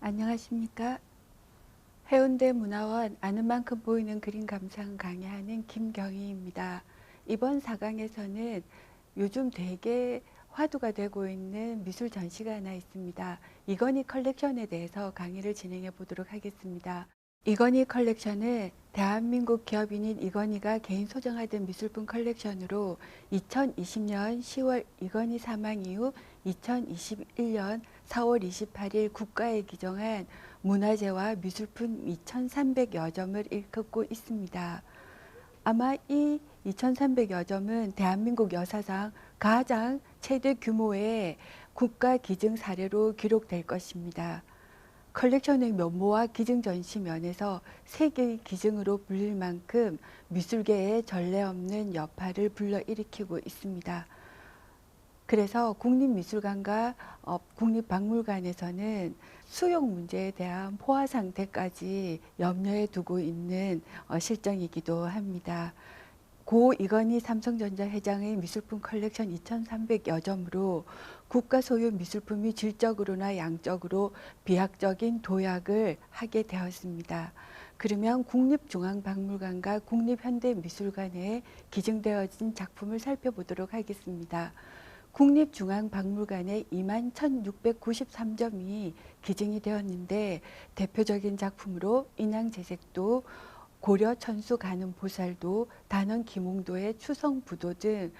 안녕하십니까? 해운대 문화원 아는 만큼 보이는 그림 감상 강의하는 김경희입니다. 이번 4강에서는 요즘 되게 화두가 되고 있는 미술 전시가 하나 있습니다. 이건희 컬렉션에 대해서 강의를 진행해 보도록 하겠습니다. 이건희 컬렉션은 대한민국 기업인인 이건희가 개인 소장하던 미술품 컬렉션으로 2020년 10월 이건희 사망 이후 2021년 4월 28일 국가에 기정한 문화재와 미술품 2,300여 점을 일컫고 있습니다. 아마 이 2,300여 점은 대한민국 역사상 가장 최대 규모의 국가 기증 사례로 기록될 것입니다. 컬렉션의 면모와 기증 전시 면에서 세계의 기증으로 불릴 만큼 미술계에 전례 없는 여파를 불러일으키고 있습니다. 그래서 국립미술관과 국립박물관에서는 수용 문제에 대한 포화 상태까지 염려에 두고 있는 실정이기도 합니다. 고 이건희 삼성전자 회장의 미술품 컬렉션 2,300여 점으로 국가 소유 미술품이 질적으로나 양적으로 비약적인 도약을 하게 되었습니다. 그러면 국립중앙박물관과 국립현대미술관에 기증되어진 작품을 살펴보도록 하겠습니다. 국립중앙박물관에 21,693점이 기증이 되었는데 대표적인 작품으로 인왕제색도, 고려 천수 가는 보살도, 단원 김홍도의 추성부도 등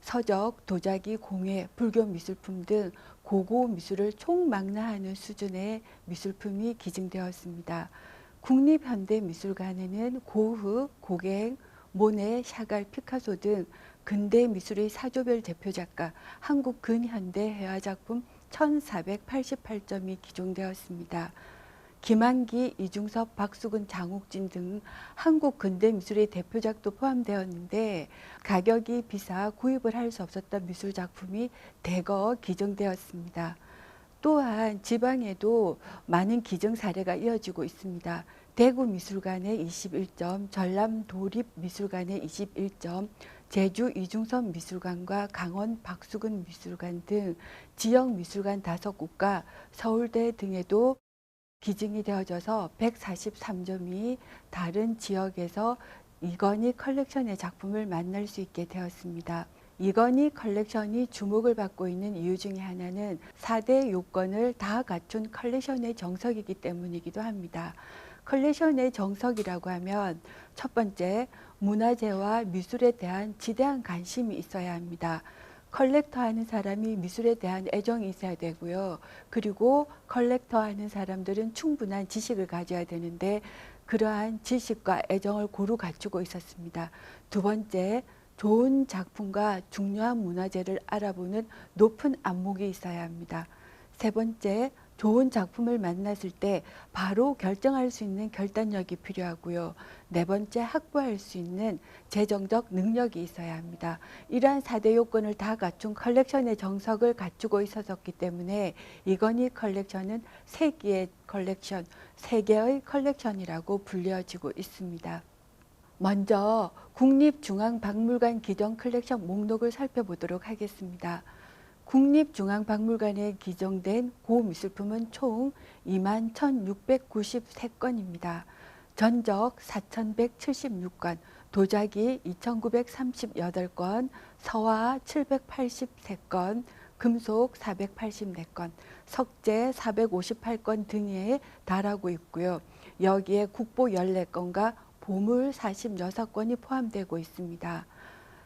서적, 도자기, 공예, 불교 미술품 등 고고 미술을 총망라하는 수준의 미술품이 기증되었습니다. 국립현대미술관에는 고흐, 고갱, 모네, 샤갈, 피카소 등 근대 미술의 사조별 대표 작가, 한국 근현대 회화 작품 1,488점이 기증되었습니다. 김한기, 이중섭, 박수근, 장욱진 등 한국 근대미술의 대표작도 포함되었는데 가격이 비싸 구입을 할 수 없었던 미술작품이 대거 기증되었습니다. 또한 지방에도 많은 기증 사례가 이어지고 있습니다. 대구미술관에 21점, 전남도립미술관에 21점, 제주 이중섭 미술관과 강원 박수근 미술관 등 지역 미술관 5곳과 서울대 등에도 기증이 되어져서 143점이 다른 지역에서 이건희 컬렉션의 작품을 만날 수 있게 되었습니다. 이건희 컬렉션이 주목을 받고 있는 이유 중에 하나는 4대 요건을 다 갖춘 컬렉션의 정석이기 때문이기도 합니다. 컬렉션의 정석이라고 하면 첫 번째, 문화재와 미술에 대한 지대한 관심이 있어야 합니다. 컬렉터 하는 사람이 미술에 대한 애정이 있어야 되고요. 그리고 컬렉터 하는 사람들은 충분한 지식을 가져야 되는데 그러한 지식과 애정을 고루 갖추고 있었습니다. 두 번째, 좋은 작품과 중요한 문화재를 알아보는 높은 안목이 있어야 합니다. 세 번째, 좋은 작품을 만났을 때 바로 결정할 수 있는 결단력이 필요하고요. 네 번째, 확보할 수 있는 재정적 능력이 있어야 합니다. 이러한 4대 요건을 다 갖춘 컬렉션의 정석을 갖추고 있었기 때문에 이건희 컬렉션은 세계의 컬렉션, 세계의 컬렉션이라고 불려지고 있습니다. 먼저 국립중앙박물관 기존 컬렉션 목록을 살펴보도록 하겠습니다. 국립중앙박물관에 기증된 고미술품은 총 21,693건입니다. 전적 4,176건, 도자기 2,938건, 서화 783건, 금속 484건, 석재 458건 등에 달하고 있고요. 여기에 국보 14건과 보물 46건이 포함되고 있습니다.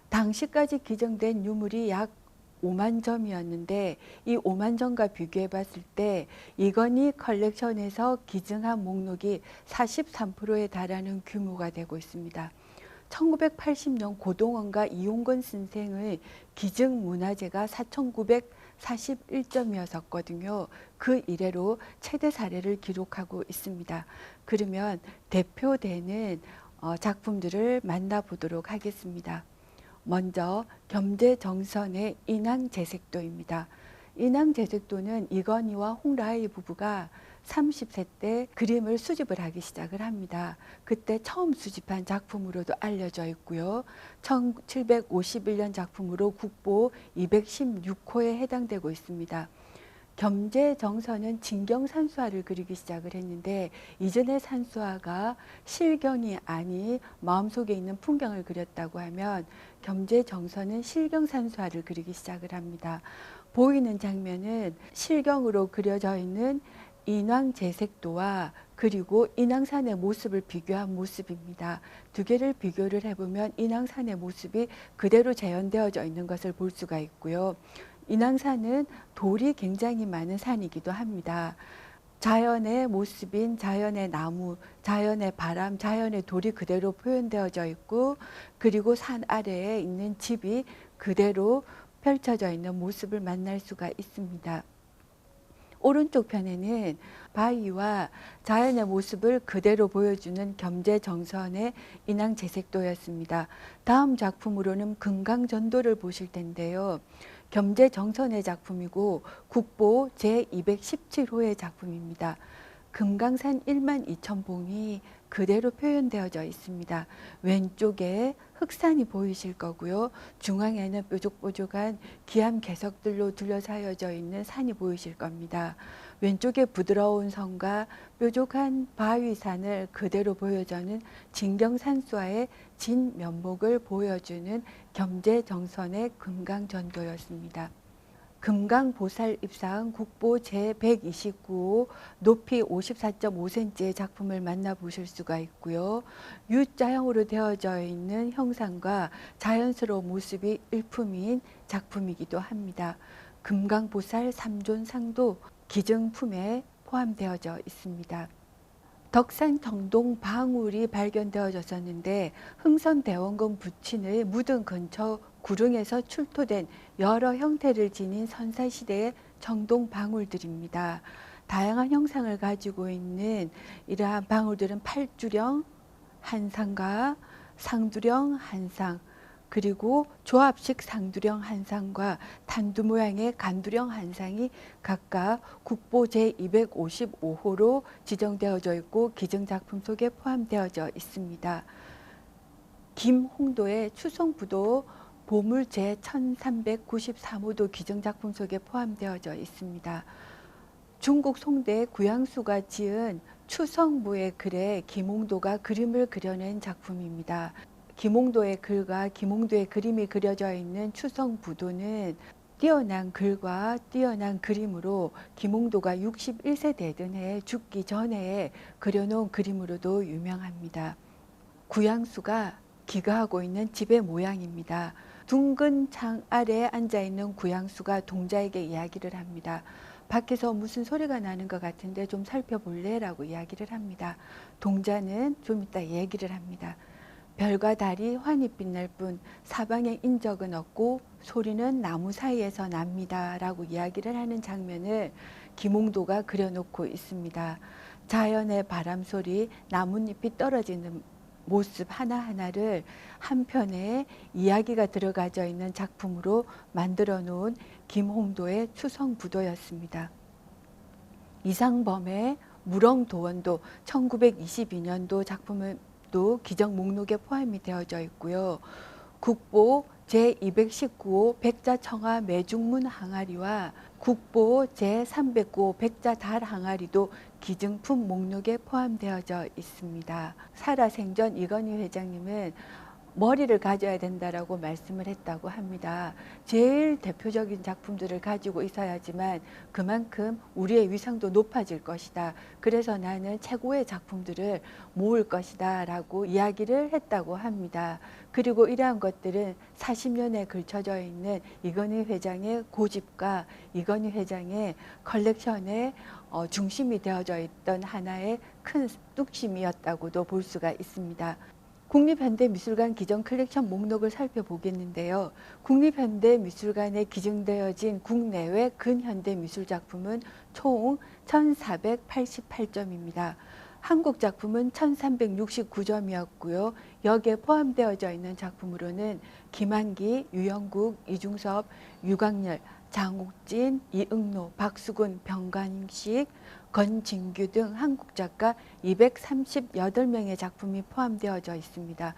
당시까지 기증된 유물이 약 5만 점이었는데 이 5만 점과 비교해 봤을 때 이건희 컬렉션에서 기증한 목록이 43%에 달하는 규모가 되고 있습니다. 1980년 고동원과 이용건 선생의 기증 문화재가 4,941점이었거든요. 그 이래로 최대 사례를 기록하고 있습니다. 그러면 대표되는 작품들을 만나보도록 하겠습니다. 먼저 겸재정선의 인왕제색도입니다. 인왕제색도는 이건희와 홍라희 부부가 30세 때 그림을 수집을 하기 시작을 합니다. 그때 처음 수집한 작품으로도 알려져 있고요. 1751년 작품으로 국보 216호에 해당되고 있습니다. 겸재정선은 진경산수화를 그리기 시작을 했는데 이전의 산수화가 실경이 아닌 마음속에 있는 풍경을 그렸다고 하면 겸재정선은 실경산수화를 그리기 시작을 합니다. 보이는 장면은 실경으로 그려져 있는 인왕제색도와 그리고 인왕산의 모습을 비교한 모습입니다. 두 개를 비교를 해보면 인왕산의 모습이 그대로 재현되어져 있는 것을 볼 수가 있고요. 인왕산은 돌이 굉장히 많은 산이기도 합니다. 자연의 모습인 자연의 나무, 자연의 바람, 자연의 돌이 그대로 표현되어져 있고 그리고 산 아래에 있는 집이 그대로 펼쳐져 있는 모습을 만날 수가 있습니다. 오른쪽 편에는 바위와 자연의 모습을 그대로 보여주는 겸재정선의 인왕제색도였습니다. 다음 작품으로는 금강전도를 보실 텐데요. 겸재정선의 작품이고 국보 제217호의 작품입니다. 금강산 12,000봉이 그대로 표현되어져 있습니다. 왼쪽에 흑산이 보이실 거고요. 중앙에는 뾰족뾰족한 기암 개석들로 둘러싸여져 있는 산이 보이실 겁니다. 왼쪽에 부드러운 선과 뾰족한 바위산을 그대로 보여주는 진경산수화의 진면목을 보여주는 겸재정선의 금강전도였습니다. 금강보살입상 국보 제129호 높이 54.5cm의 작품을 만나보실 수가 있고요. U자형으로 되어져 있는 형상과 자연스러운 모습이 일품인 작품이기도 합니다. 금강보살 3존상도 기증품에 포함되어져 있습니다. 덕산 정동 방울이 발견되어졌었는데 흥선대원군 부친의 무등 근처 구릉에서 출토된 여러 형태를 지닌 선사시대의 정동 방울들입니다. 다양한 형상을 가지고 있는 이러한 방울들은 팔주령 한상과 상두령 한상, 그리고 조합식 상두령 한상과 단두 모양의 간두령 한상이 각각 국보 제255호로 지정되어져 있고 기증작품 속에 포함되어져 있습니다. 김홍도의 추성부도 보물 제1393호도 기증작품 속에 포함되어져 있습니다. 중국 송대 구양수가 지은 추성부의 글에 김홍도가 그림을 그려낸 작품입니다. 김홍도의 글과 김홍도의 그림이 그려져 있는 추성부도는 뛰어난 글과 뛰어난 그림으로 김홍도가 61세 되던 해 죽기 전에 그려놓은 그림으로도 유명합니다. 구양수가 기거하고 있는 집의 모양입니다. 둥근 창 아래에 앉아있는 구양수가 동자에게 이야기를 합니다. 밖에서 무슨 소리가 나는 것 같은데 좀 살펴볼래? 라고 이야기를 합니다. 동자는 좀 이따 얘기를 합니다. 별과 달이 환히 빛날 뿐 사방에 인적은 없고 소리는 나무 사이에서 납니다. 라고 이야기를 하는 장면을 김홍도가 그려놓고 있습니다. 자연의 바람소리, 나뭇잎이 떨어지는 모습 하나하나를 한 편의 이야기가 들어가져 있는 작품으로 만들어 놓은 김홍도의 추성부도였습니다. 이상범의 무렁도원도 1922년도 작품을 또 기정 목록에 포함이 되어져 있고요. 국보 제219호 백자청하 매중문 항아리와 국보 제309호 백자달 항아리도 기증품 목록에 포함되어져 있습니다. 살아생전 이건희 회장님은 머리를 가져야 된다라고 말씀을 했다고 합니다. 제일 대표적인 작품들을 가지고 있어야지만 그만큼 우리의 위상도 높아질 것이다. 그래서 나는 최고의 작품들을 모을 것이다 라고 이야기를 했다고 합니다. 그리고 이러한 것들은 40년에 걸쳐져 있는 이건희 회장의 고집과 이건희 회장의 컬렉션의 중심이 되어져 있던 하나의 큰 뚝심이었다고도 볼 수가 있습니다. 국립현대미술관 기증 컬렉션 목록을 살펴보겠는데요. 국립현대미술관에 기증되어진 국내외 근현대미술작품은 총 1488점입니다. 한국 작품은 1369점이었고요. 여기에 포함되어져 있는 작품으로는 김한기, 유영국, 이중섭, 유광열, 장옥진, 이응노, 박수근, 병관식, 건진규 등 한국 작가 238명의 작품이 포함되어져 있습니다.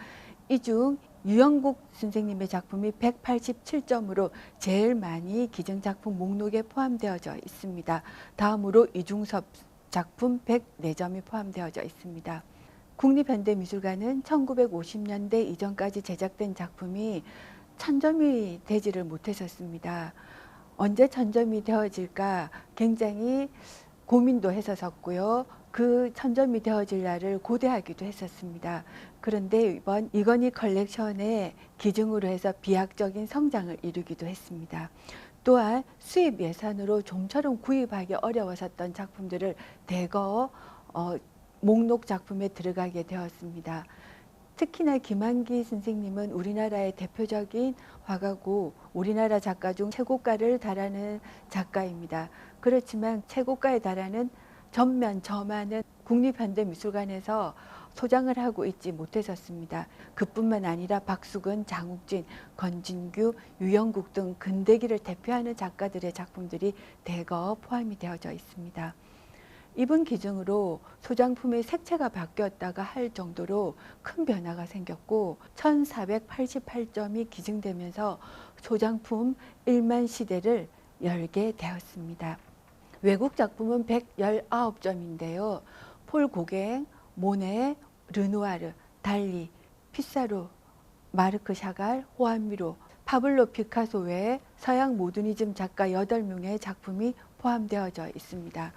이 중 유영국 선생님의 작품이 187점으로 제일 많이 기증작품 목록에 포함되어져 있습니다. 다음으로 이중섭 작품 104점이 포함되어져 있습니다. 국립현대미술관은 1950년대 이전까지 제작된 작품이 1000점이 되지를 못했었습니다. 언제 1000점이 되어질까 굉장히 고민도 했었고요. 그 1000점이 되어질 날을 고대하기도 했었습니다. 그런데 이번 이건희 컬렉션의 기증으로 해서 비약적인 성장을 이루기도 했습니다. 또한 수입 예산으로 좀처럼 구입하기 어려웠었던 작품들을 대거 목록 작품에 들어가게 되었습니다. 특히나 김한기 선생님은 우리나라의 대표적인 화가고 우리나라 작가 중 최고가를 달하는 작가입니다. 그렇지만 최고가에 달하는 전면 저만은 국립현대미술관에서 소장을 하고 있지 못했었습니다. 그뿐만 아니라 박수근, 장욱진, 건진규, 유영국 등 근대기를 대표하는 작가들의 작품들이 대거 포함이 되어져 있습니다. 이번 기증으로 소장품의 색채가 바뀌었다가 할 정도로 큰 변화가 생겼고 1488점이 기증되면서 소장품 1만 시대를 열게 되었습니다. 외국 작품은 119점인데요. 폴 고갱, 모네, 르누아르, 달리, 피사로, 마르크 샤갈, 호암미로, 파블로 피카소 외에 서양 모더니즘 작가 8명의 작품이 포함되어져 있습니다.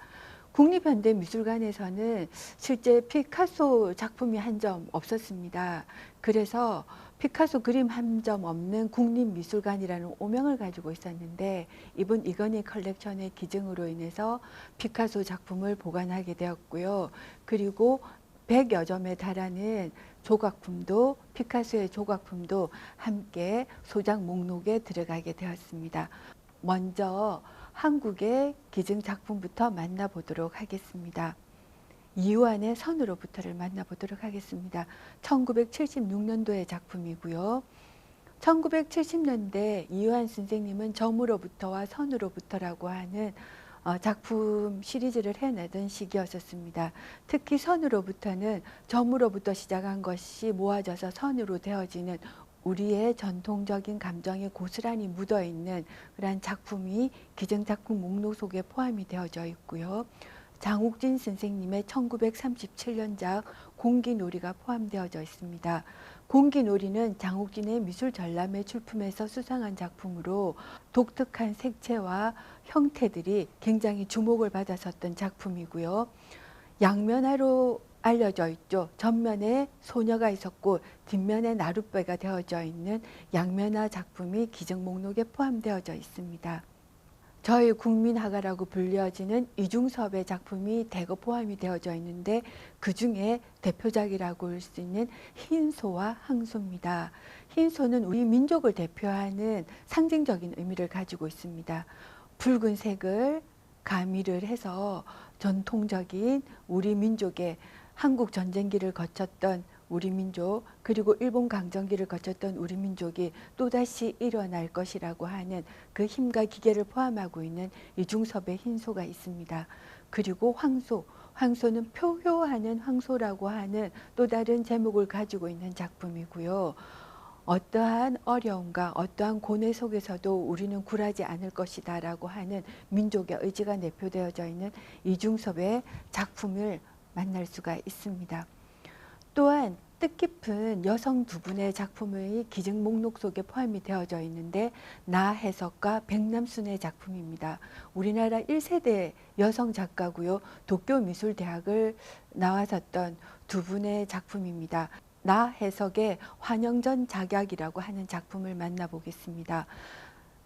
국립현대미술관에서는 실제 피카소 작품이 한 점 없었습니다. 그래서 피카소 그림 한 점 없는 국립미술관이라는 오명을 가지고 있었는데 이번 이건희 컬렉션의 기증으로 인해서 피카소 작품을 보관하게 되었고요. 그리고 100여 점에 달하는 조각품도 피카소의 조각품도 함께 소장 목록에 들어가게 되었습니다. 먼저 한국의 기증 작품부터 만나보도록 하겠습니다. 이완의 선으로부터를 만나보도록 하겠습니다. 1976년도의 작품이고요. 1970년대 이완 선생님은 점으로부터와 선으로부터라고 하는 작품 시리즈를 해내던 시기였었습니다. 특히 선으로부터는 점으로부터 시작한 것이 모아져서 선으로 되어지는 우리의 전통적인 감정이 고스란히 묻어있는 그러한 작품이 기증작품 목록 속에 포함이 되어져 있고요. 장욱진 선생님의 1937년작 공기놀이가 포함되어져 있습니다. 공기놀이는 장욱진의 미술전람회 출품에서 수상한 작품으로 독특한 색채와 형태들이 굉장히 주목을 받았었던 작품이고요. 양면화로 알려져 있죠. 전면에 소녀가 있었고 뒷면에 나룻배가 되어져 있는 양면화 작품이 기증 목록에 포함되어져 있습니다. 저희 국민화가라고 불려지는 이중섭의 작품이 대거 포함이 되어져 있는데 그 중에 대표작이라고 할 수 있는 흰소와 항소입니다. 흰소는 우리 민족을 대표하는 상징적인 의미를 가지고 있습니다. 붉은색을 가미를 해서 전통적인 우리 민족의 한국 전쟁기를 거쳤던 우리 민족 그리고 일본 강점기를 거쳤던 우리 민족이 또다시 일어날 것이라고 하는 그 힘과 기계를 포함하고 있는 이중섭의 흰소가 있습니다. 그리고 황소, 황소는 표효하는 황소라고 하는 또 다른 제목을 가지고 있는 작품이고요. 어떠한 어려움과 어떠한 고뇌 속에서도 우리는 굴하지 않을 것이다 라고 하는 민족의 의지가 내포되어져 있는 이중섭의 작품을 만날 수가 있습니다. 또한 뜻깊은 여성 두 분의 작품의 기증 목록 속에 포함이 되어져 있는데 나혜석과 백남순의 작품입니다. 우리나라 1세대 여성 작가고요. 도쿄미술대학을 나왔었던 두 분의 작품입니다. 나혜석의 환영전 작약이라고 하는 작품을 만나보겠습니다.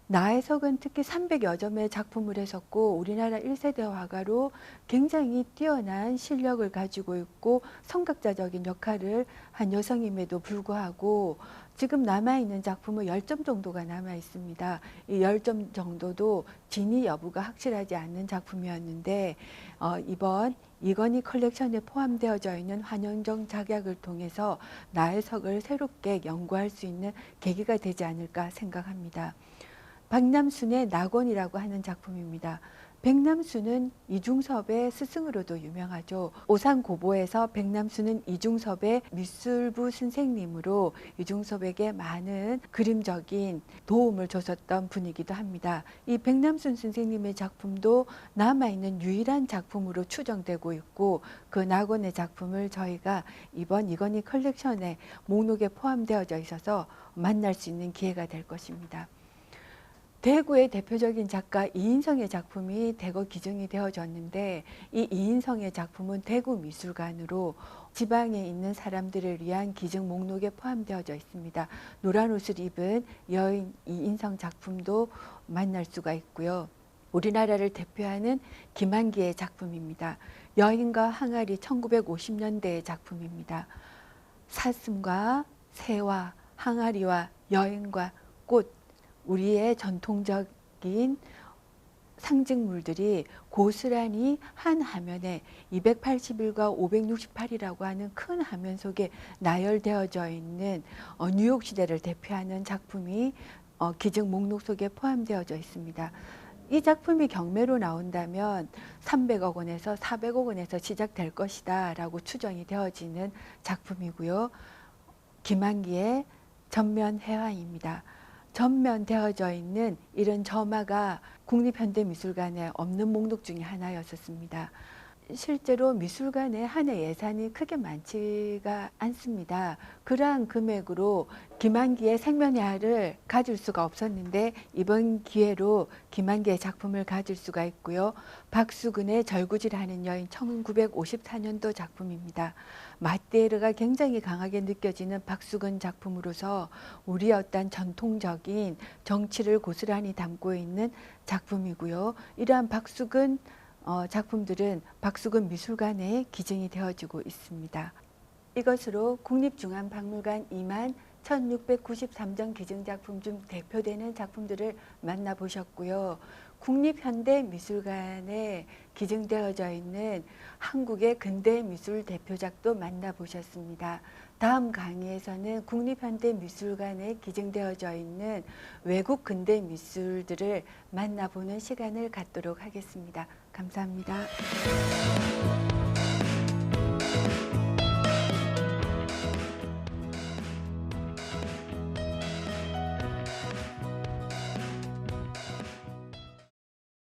나혜석은 특히 300여 점의 작품을 했었고 우리나라 1세대 화가로 굉장히 뛰어난 실력을 가지고 있고 성각자적인 역할을 한 여성임에도 불구하고 지금 남아있는 작품은 10점 정도가 남아있습니다. 이 10점 정도도 진위 여부가 확실하지 않는 작품이었는데 이번 이건희 컬렉션에 포함되어져 있는 환영전 작약을 통해서 나혜석을 새롭게 연구할 수 있는 계기가 되지 않을까 생각합니다. 박남순의 낙원이라고 하는 작품입니다. 백남수는 이중섭의 스승으로도 유명하죠. 오산고보에서 백남수는 이중섭의 미술부 선생님으로 이중섭에게 많은 그림적인 도움을 줬었던 분이기도 합니다. 이 백남수 선생님의 작품도 남아있는 유일한 작품으로 추정되고 있고, 그 낙원의 작품을 저희가 이번 이건희 컬렉션의 목록에 포함되어져 있어서 만날 수 있는 기회가 될 것입니다. 대구의 대표적인 작가 이인성의 작품이 대거 기증이 되어졌는데, 이 이인성의 작품은 대구미술관으로 지방에 있는 사람들을 위한 기증 목록에 포함되어져 있습니다. 노란 옷을 입은 여인 이인성 작품도 만날 수가 있고요. 우리나라를 대표하는 김한기의 작품입니다. 여인과 항아리 1950년대의 작품입니다. 사슴과 새와 항아리와 여인과 꽃, 우리의 전통적인 상징물들이 고스란히 한 화면에 281과 568이라고 하는 큰 화면 속에 나열되어져 있는 뉴욕 시대를 대표하는 작품이 기증 목록 속에 포함되어져 있습니다. 이 작품이 경매로 나온다면 300억 원에서 400억 원에서 시작될 것이다 라고 추정이 되어지는 작품이고요. 김한기의 전면회화입니다. 전면되어져 있는 이런 점화가 국립현대미술관에 없는 목록 중에 하나였었습니다. 실제로 미술관에 한 해 예산이 크게 많지가 않습니다. 그러한 금액으로 김한기의 생면회화를 가질 수가 없었는데, 이번 기회로 김한기의 작품을 가질 수가 있고요. 박수근의 절구질하는 여인 1954년도 작품입니다. 마띠에르가 굉장히 강하게 느껴지는 박수근 작품으로서 우리의 어떤 전통적인 정치를 고스란히 담고 있는 작품이고요. 이러한 박수근 작품들은 박수근 미술관에 기증이 되어지고 있습니다. 이것으로 국립중앙박물관 21,693점 기증작품 중 대표되는 작품들을 만나보셨고요. 국립현대미술관에 기증되어져 있는 한국의 근대미술 대표작도 만나보셨습니다. 다음 강의에서는 국립현대미술관에 기증되어져 있는 외국 근대미술들을 만나보는 시간을 갖도록 하겠습니다. 감사합니다.